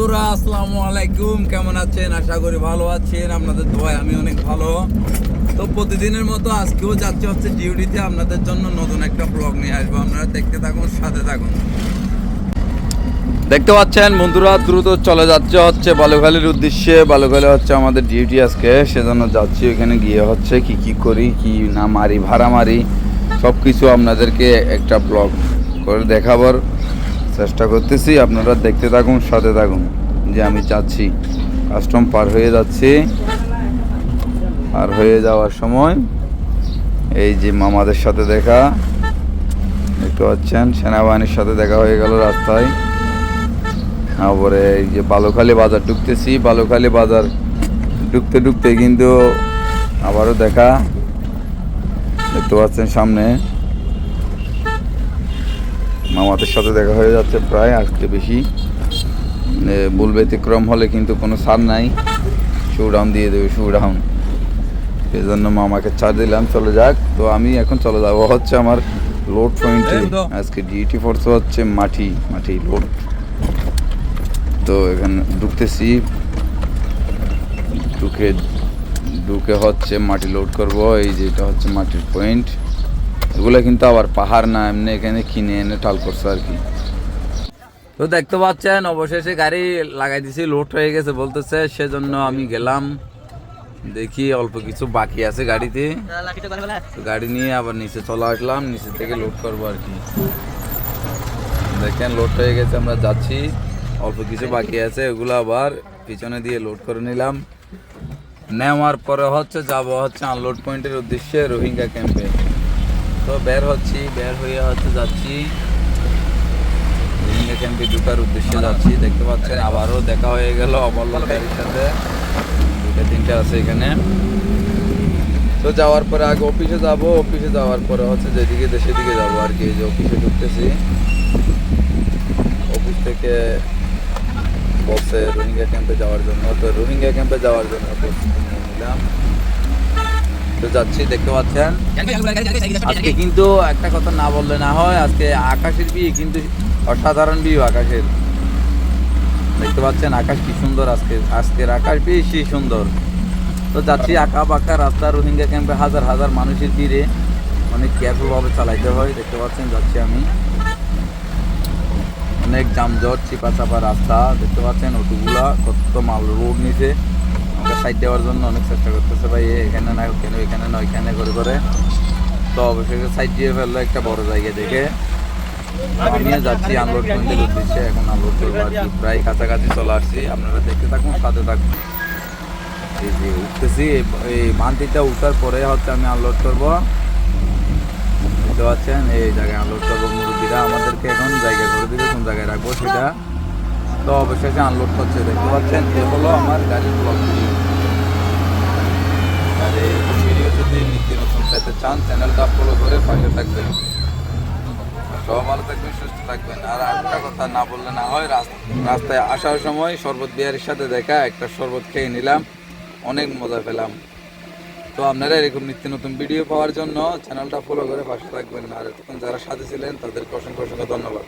বন্ধুরা আসসালামু আলাইকুম, কেমন আছেন? আশা করি ভালো আছেন। আপনাদের দোয়ায় আমি অনেক ভালো। তো প্রতিদিনের মতো আজকেও যাচ্ছে হচ্ছে ডিউটিতে। আপনাদের জন্য নতুন একটা ব্লগ নিয়ে আসবো, আপনারা দেখতে থাকুন, সাথে থাকুন। দেখতে পাচ্ছেন বন্ধুরা, দ্রুত চলে যাচ্ছে হচ্ছে বালুখালীর উদ্দেশ্যে। বালুখালী হচ্ছে আমাদের ডিউটি আজকে, সেজন্য যাচ্ছি। ওখানে গিয়ে হচ্ছে কি করি, কি না মারি, ভাড়া মারি, সব কিছু আপনাদেরকে একটা ব্লগ করে দেখাবার চেষ্টা করতেছি। আপনারা দেখতে থাকুন, সাথে থাকুন। যে আমি যাচ্ছি, কাস্টম পার হয়ে যাচ্ছি। আর হয়ে যাওয়ার সময় এই যে মামাদের সাথে দেখা দেখতে পাচ্ছেন, সেনাবাহিনীর সাথে দেখা হয়ে গেল রাস্তায়। তারপরে এই যে বালুখালী বাজার ঢুকতেছি। বালুখালী বাজার ঢুকতে ঢুকতে কিন্তু আবারও দেখা দেখতে পাচ্ছেন সামনে মামাদের সাথে দেখা হয়ে যাচ্ছে। প্রায় আজকে বেশি ভুল ব্যতিক্রম হলে কিন্তু কোনো ছাড় নাই, শোডাউন দিয়ে দেবে, শোডাউন। সেই জন্য মামাকে ছাড় দিলাম, চলে যাক। তো আমি এখন চলে যাবো হচ্ছে আমার লোড পয়েন্টে। আজকে ডিউটি ফোর্স হচ্ছে মাটি লোড। তো এখানে ঢুকতেছি, ঢুকে হচ্ছে মাটি লোড করব। এই যে এটা হচ্ছে মাটির পয়েন্ট। এগুলো কিন্তু আবার পাহাড় না, এমনি এখানে কিনে এনে টাল করছে আর কি। তো দেখতে পাচ্ছেন অবশেষে গাড়ি লাগাই দিছি, লোড হয়ে গেছে বলতেছে। সেজন্য আমি গেলাম, দেখি অল্প কিছু বাকি আছে গাড়িতে। তো গাড়ি নিয়ে আবার নিচে চলে আসলাম, নিচে থেকে লোড করবো আর কি। দেখেন লোড হয়ে গেছে, আমরা যাচ্ছি। অল্প কিছু বাকি আছে, ওগুলো আবার পিছনে দিয়ে লোড করে নিলাম। নেওয়ার পরে হচ্ছে যাব হচ্ছে আনলোড পয়েন্টের উদ্দেশ্যে, রোহিঙ্গা ক্যাম্পে। তো বের হয়ে হচ্ছে যাচ্ছি রোহিঙ্গা ক্যাম্পে ঢুকার উদ্দেশ্যে যাচ্ছি। দেখতে পাচ্ছেন আবারও দেখা হয়ে গেল অবল্লাল গাড়ির সাথে, দুটা তিনটা আছে এখানে। তো যাওয়ার পরে আগে অফিসে যাব, অফিসে যাওয়ার পরে হচ্ছে যেদিকে দেশের দিকে যাবো আর কি। এই যে অফিসে ঢুকতেছি, অফিস থেকে বলছে রোহিঙ্গা ক্যাম্পে যাওয়ার জন্য। তো রোহিঙ্গা ক্যাম্পে যাওয়ার জন্য প্রস্তুতি নিয়ে নিলাম। তো যাচ্ছি, দেখতে পাচ্ছেন। আজকে কিন্তু একটা কথা না বললে না হয়, আজকে আকাশের বিয়ে কিন্তু অসাধারণ বিয়ে আকাশের। দেখতে পাচ্ছেন আকাশ কি সুন্দর, আজকের আকাশ বেশি সুন্দর। তো যাচ্ছি আঁকা বাঁকা রাস্তা, রোহিঙ্গা ক্যাম্পে হাজার হাজার মানুষের ভিড়ে অনেক কেয়ারফুল ভাবে চালাইতে হয়। দেখতে পাচ্ছেন যাচ্ছি আমি, অনেক যানজট, চিপা চাপা রাস্তা। দেখতে পাচ্ছেন অটোগুলা কত মাল রোড নিচে আমাকে সাইড দেওয়ার জন্য অনেক চেষ্টা করতেছে। ভাই এখানে না কেন, এখানে না ওইখানে করে। তো অবশ্যই সাইড দিয়ে ফেললো একটা বড় জায়গা দেখে। আমিও যাচ্ছি আনলোড পয়েন্টের উদ্দেশ্যে, এখন আনলোড করবো আর কি। প্রায় কাছাকাছি চলে আসছি, আপনারা দেখতে থাকুন, সাথে থাকুন। এই যে উঠতেছি, এই মান্তিটা উঠার পরে হচ্ছে আমি আনলোড করবো। দেখতে পাচ্ছেন এই জায়গায় আনলোড করবো। মুরব্বীরা আমাদেরকে এখন জায়গা করে দিবে, কোন জায়গায় রাখবো সেটা। তো অবশেষে আনলোড করছে। দেখতে পাচ্ছেন এ হলো আমার গাড়ির ব্লগ ভিডিও। আর এই ভিডিও যদি নিত্য নতুন পেতে চান, চ্যানেলটা ফলো করে পাশে থাকবেন। সব ভালো থাকবেন, সুস্থ থাকবেন। আর একটা কথা না বললে না হয়, রাস্তায় আসার সময় শরবত বিহারের সাথে দেখা, একটা শরবত খেয়ে নিলাম, অনেক মজা পেলাম। তো আপনারা এরকম নিত্য নতুন ভিডিও পাওয়ার জন্য চ্যানেলটা ফলো করে পাশে থাকবেন। আর এতক্ষণ যারা সাথে ছিলেন তাদেরকে অসংখ্য ধন্যবাদ।